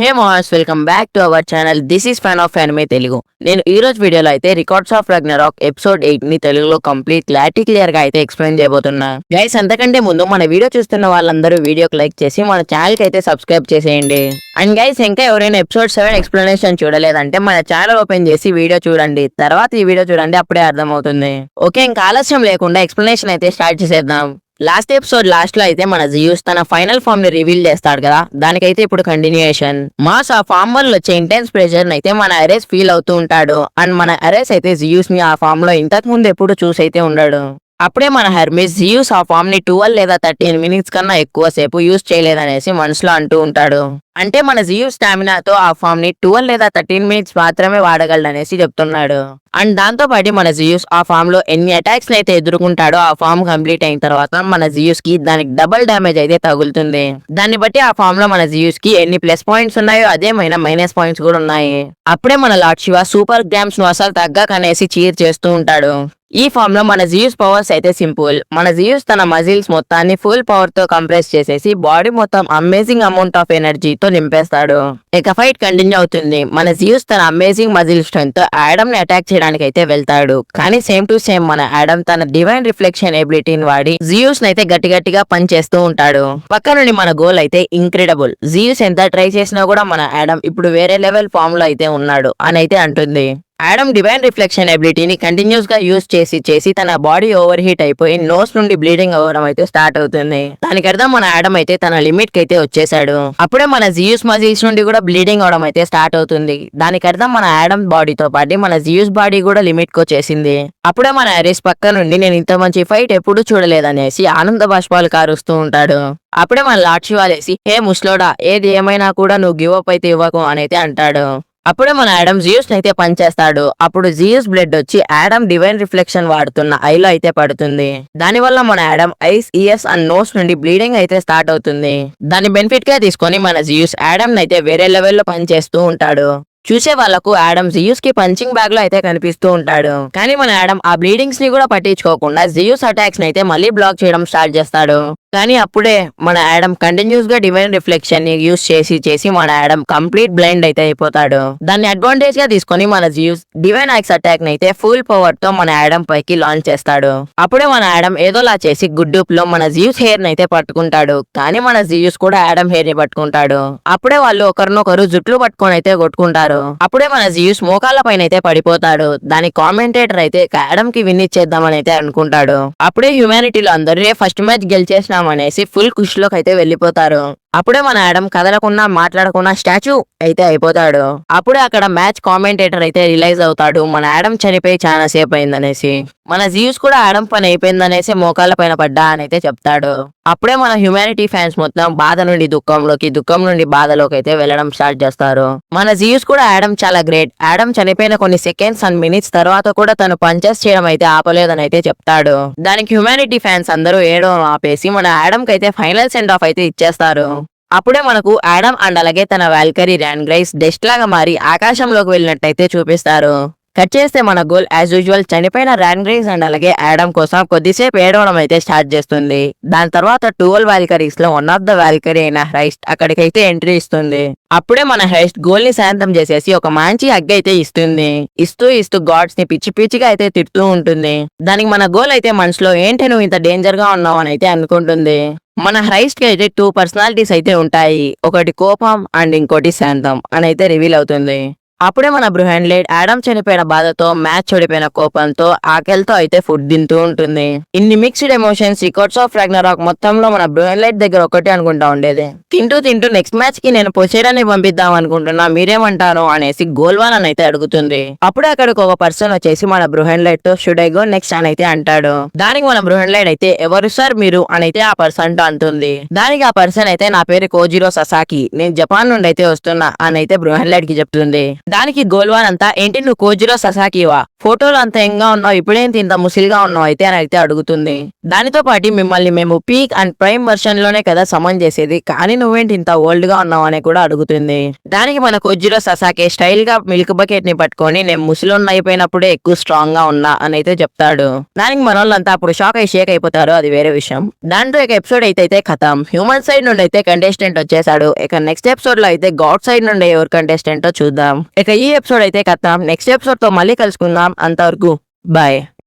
Hey mass welcome back to our channel. This is fan of anime Telugu. నేను ఈ రోజు వీడియోలో అయితే రికార్డ్స్ ఆఫ్ రాగ్నరాక్ ఎపిసోడ్ 8 ని తెలుగులో కంప్లీట్ క్లియర్ గా అయితే ఎక్స్ప్లెయిన్ చేయబోతున్నా. గైస్, అంతకంటే ముందు మన వీడియో చూస్తున్న వాళ్ళందరూ వీడియోకి లైక్ చేసి మన ఛానల్ కి అయితే సబ్స్క్రైబ్ చేసేయండి. అండ్ గైస్, ఇంకా ఎవరైనా ఎపిసోడ్ 7 ఎక్స్ప్లెనేషన్ చూడలేదంటే మన ఛానల్ ఓపెన్ చేసి వీడియో చూడండి, తర్వాత ఈ వీడియో చూడండి, అప్పుడే అర్థమవుతుంది. ఓకే, ఇంకా ఆలస్యం లేకుండా ఎక్స్ప్లెనేషన్ అయితే స్టార్ట్ చేసేద్దాం. లాస్ట్ ఎపిసోడ్ లాస్ట్ లో అయితే మన జియూస్ తన ఫైనల్ ఫామ్ ని రివీల్ చేస్తాడు కదా, దానికైతే ఇప్పుడు కంటిన్యూయేషన్. మాస్ ఆ ఫామ్ వల్ల వచ్చే ఇంటెన్స్ ప్రెషర్ అయితే మన అరేస్ ఫీల్ అవుతూ ఉంటాడు. అండ్ మన అరేస్ అయితే జియూస్ ని ఆ ఫామ్ లో ఇంతకు ముందు ఎప్పుడు చూసైతే ఉండడు. అప్పుడే మన హెర్మిస్ జియూస్ ఆ ఫామ్ ని 12 లేదా 13 మినిట్స్ కన్నా ఎక్కువ సేపు యూస్ చేయలేదనేసి మనసులో అంటూ ఉంటాడు. అంటే మన జియూస్ స్టామినాతో ఆ ఫామ్ ని 12 లేదా 13 మినిట్స్ మాత్రమే వాడగలడనేసి చెప్తున్నాడు. అండ్ దాంతో పాటు మన జియూస్ ఆ ఫామ్ లో ఎన్ని అటాక్స్ అయితే ఎదుర్కొంటాడో ఆ ఫామ్ కంప్లీట్ అయిన తర్వాత మన జియూస్ కి దానికి డబుల్ డ్యామేజ్ అయితే తగులుతుంది. దాన్ని బట్టి ఆ ఫామ్ లో మన జియూస్ కి ఎన్ని ప్లస్ పాయింట్స్ ఉన్నాయో అదేమైనా మైనస్ పాయింట్స్ కూడా ఉన్నాయి. అప్పుడే మన లార్డ్ శివ సూపర్ గ్రామ్స్ ను అసలు తగ్గకనేసి చీర్ చేస్తూ ఉంటాడు. ఈ ఫామ్ లో మన జియూస్ పవర్స్ అయితే సింపుల్. మన జియూస్ తన మజిల్స్ మొత్తాన్ని ఫుల్ పవర్ తో కంప్రెస్ చేసేసి బాడీ మొత్తం అమేజింగ్ అమౌంట్ ఆఫ్ ఎనర్జీతో నింపేస్తాడు. ఇక ఫైట్ కంటిన్యూ అవుతుంది. మన జియూస్ తన అమేజింగ్ మజిల్ స్ట్రెంత్ తో ఆడమ్ ని అటాక్ చేయడానికి అయితే వెళ్తాడు. కానీ సేమ్ టు సేమ్ మన ఆడమ్ తన డివైన్ రిఫ్లెక్షన్ ఎబిలిటీని వాడి జియూస్ నైతే గట్టిగా పని చేస్తూ ఉంటాడు. పక్క నుండి మన గోల్ అయితే ఇంక్రెడిబుల్. జియూస్ ఎంత ట్రై చేసినా కూడా మన ఆడమ్ ఇప్పుడు వేరే లెవెల్ ఫామ్ లో అయితే ఉన్నాడు అని అయితే అంటుంది. ఆడమ్ డివైన్ రిఫ్లెక్షన్ ఎబిలిటీని కంటిన్యూస్ గా యూజ్ చేసి తన బాడీ ఓవర్ హీట్ అయిపోయి నోస్ నుండి బ్లీడింగ్ అవ్వడం అయితే స్టార్ట్ అవుతుంది. దానికి అర్థం మన ఆడమ్ అయితే తన లిమిట్ కి అయితే వచ్చేసాడు. అప్పుడే మన జియూస్ మజిల్స్ నుండి కూడా బ్లీడింగ్ అవడం అయితే స్టార్ట్ అవుతుంది. దానికి అర్థం మన ఆడమ్ బాడీతో పాటు మన జియూస్ బాడీ కూడా లిమిట్ కి వచ్చేసింది. అప్పుడే మన అరేస్ పక్క నుండి నేను ఇంత మంచి ఫైట్ ఎప్పుడు చూడలేదనేసి ఆనంద బాష్పాలు కారుస్తూ ఉంటాడు. అప్పుడే మన లార్డ్ శివ లేసి, హే ముస్లోడా, ఏది ఏమైనా కూడా నువ్వు గివ్ అప్ అయితే ఇవ్వకు అని అయితే అంటాడు. అప్పుడే మన ఆడమ్ జియూస్ అయితే పనిచేస్తాడు. అప్పుడు జియూస్ బ్లడ్ వచ్చి ఆడమ్ డివైన్ రిఫ్లెక్షన్ వాడుతున్న ఐలో అయితే పడుతుంది. దానివల్ల మన Adam eyes, ears and nose నుండి బ్లీడింగ్ అయితే స్టార్ట్ అవుతుంది. దాన్ని బెనిఫిట్ గా తీసుకొని మన జియూస్ ఆడమ్ అయితే వేరే లెవెల్లో పనిచేస్తూ ఉంటాడు. చూసే వాళ్లకు ఆడమ్ జియూస్ కి పంచింగ్ బ్యాగ్ లో అయితే కనిపిస్తూ ఉంటాడు. కానీ మన ఆడమ్ ఆ బ్లీడింగ్స్ ని కూడా పట్టించుకోకుండా జియూస్ అటాక్స్ ని అయితే మళ్ళీ బ్లాక్ చేయడం స్టార్ట్ చేస్తాడు. కానీ అప్పుడే మన ఆడమ్ కంటిన్యూస్ గా డివైన్ రిఫ్లెక్షన్ ని యూస్ చేసి మన ఆడమ్ కంప్లీట్ బ్లైండ్ అయితే అయిపోతాడు. దాన్ని అడ్వాంటేజ్ గా తీసుకొని మన జియూస్ డివైన్ యాక్స్ అటాక్ ని అయితే ఫుల్ పవర్ తో మన ఆడమ్ పైకి లాంచ్ చేస్తాడు. అప్పుడే మన ఆడమ్ ఏదోలా చేసి గుడ్డూప్ లో మన జియూస్ హెయిర్ ని అయితే పట్టుకుంటాడు. కానీ మన జియూస్ కూడా ఆడమ్ హెయిర్ ని పట్టుకుంటాడు. అప్పుడే వాళ్ళు ఒకరినొకరు జుట్లు పట్టుకొని అయితే కొట్టుకుంటారు. అప్పుడే మన జియూస్ మోకాళ్ళ పైన అయితే పడిపోతాడు. దాని కామెంటేటర్ అయితే ఆడమ్ కి విన్ ఇచ్చేద్దామని అయితే అనుకుంటాడు. అప్పుడే హ్యూమానిటీలో అందరూ ఫస్ట్ మ్యాచ్ గెలిచేసినాం అనేసి ఫుల్ ఖుష్ లోకి అయితే వెళ్ళిపోతారు. అప్పుడే మన ఆడమ్ కదలకుండా మాట్లాడకుండా స్టాచ్యూ అయితే అయిపోతాడు. అప్పుడే అక్కడ మ్యాచ్ కామెంటేటర్ అయితే రిలైజ్ అవుతాడు మన ఆడమ్ చనిపోయి చాలా సేపు అయిందనేసి. మన జియూస్ కూడా ఆడమ్ పని అయిపోయిందనేసి మోకాళ్ళ పైన పడ్డా అని అయితే చెప్తాడు. అప్పుడే మన హ్యూమానిటీ ఫ్యాన్స్ మొత్తం బాధ నుండి దుఃఖంలోకి, దుఃఖం నుండి బాధలోకి అయితే వెళ్ళడం స్టార్ట్ చేస్తారు. మన జియూస్ కూడా ఆడమ్ చాలా గ్రేట్. ఆడమ్ చనిపోయిన కొన్ని సెకండ్స్ అండ్ మినిట్స్ తర్వాత కూడా తను పంచెస్ చేయడం అయితే ఆపలేదని అయితే చెప్తాడు. దానికి హ్యూమానిటీ ఫ్యాన్స్ అందరూ ఏడవడం ఆపేసి మన ఆడమ్ కి అయితే ఫైనల్ సెండ్ ఆఫ్ అయితే ఇచ్చేస్తారు. అప్పుడే మనకు ఆడమ్ అండ్ అలాగే తన వాల్కరీ ర్యాన్గ్రైస్ డస్ట్ లాగా మారి ఆకాశంలోకి వెళ్ళినట్టయితే చూపిస్తారు. కట్ చేస్తే మన గోల్ యాజ్ యూజువల్ చనిపోయిన ర్యాన్గ్రైస్ అండ్ అలాగే ఆడమ్ కోసం కొద్దిసేపు ఏడవడం అయితే స్టార్ట్ చేస్తుంది. దాని తర్వాత 12 వాల్కరీస్ లో వన్ ఆఫ్ ద వాల్కరీ అయిన హైస్ట్ అక్కడికైతే ఎంట్రీ ఇస్తుంది. అప్పుడే మన హైస్ట్ గోల్ ని శాంతం చేసేసి ఒక మంచి హగ్ అయితే ఇస్తుంది. ఇస్తూ గాడ్స్ ని పిచ్చిగా అయితే తిడుతూ ఉంటుంది. దానికి మన గోల్ అయితే మనసులో, ఏంటి నువ్వు ఇంత డేంజర్ గా ఉన్నావు అని అయితే అనుకుంటుంది. మన హైస్ట్ కి అయితే 2 పర్సనాలిటీస్ అయితే ఉంటాయి. ఒకటి కోపం అండ్ ఇంకోటి శాంతం అని అయితే రివీల్ అవుతుంది. అప్పుడే మన బ్రూహెన్లైట్ ఆడమ్ చనిపోయిన బాధతో, మ్యాచ్ ఓడిపోయిన కోపంతో, ఆకలితో అయితే ఫుడ్ తింటూ ఉంటుంది. ఇన్ని mixed emotions records of Ragnarok మొత్తంలో మన బ్రూహెన్లైట్ దగ్గర ఒకటే అనుకుంటా ఉండేది. తింటూ నెక్స్ట్ మ్యాచ్ కి నేను పొసైడాన్ని పంపిద్దాం అనుకుంటున్నా, మీరేమంటారు అనేసి గోల్వాన్ అని అయితే అడుగుతుంది. అప్పుడే అక్కడికి ఒక పర్సన్ వచ్చేసి మన బ్రూహెన్లైట్ తో షుడ్ ఐ గో నెక్స్ట్ అని అయితే అంటాడు. దానికి మన బ్రూహెన్లైట్ అయితే ఎవరు సార్ మీరు అని అయితే ఆ పర్సన్ తో అంటుంది. దానికి ఆ పర్సన్ అయితే నా పేరు కోజిరో ససాకి, నేను జపాన్ నుండి అయితే వస్తున్నా అని అయితే బ్రూహెన్లైట్ కి చెప్తుంది. దానికి గోల్వాన్ అంతా ఏంటి నువ్వు కోజిరో ససాకివా, ఫోటోలు అంత యంగా ఉన్నావు, ఇప్పుడేంటి ఇంత ముసిలిగా ఉన్నావు అయితే అని అయితే అడుగుతుంది. దానితో పాటు మిమ్మల్ని మేము పీక్ అండ్ ప్రైమ్ వర్షన్ లోనే కదా సమన్ చేసేది, కానీ నువ్వేంటి ఇంత ఓల్డ్ గా ఉన్నావు అని కూడా అడుగుతుంది. దానికి మన కోజిరో ససాకే స్టైల్ గా మిల్క్ బకెట్ ని పట్టుకొని నేను ముసిలోన్ అయిపోయినప్పుడే ఎక్కువ స్ట్రాంగ్ గా ఉన్నా అని అయితే చెప్తాడు. దానికి మన వాళ్ళంతా అప్పుడు షాక్ అయి షేక్ అయిపోతారు, అది వేరే విషయం. దాంట్లో ఇక ఎపిసోడ్ అయితే ఖతం. హ్యూమన్ సైడ్ నుండి అయితే కంటెస్టెంట్ వచ్చేసాడు. ఇక నెక్స్ట్ ఎపిసోడ్ లో అయితే గాడ్ సైడ్ నుండి ఎవరు కంటెస్టెంట్ చూద్దాం. ఇక ఈ ఎపిసోడ్ అయితే ఖతం. నెక్స్ట్ ఎపిసోడ్ తో మళ్ళీ కలుసుకుందాం. అంతవరకు బాయ్.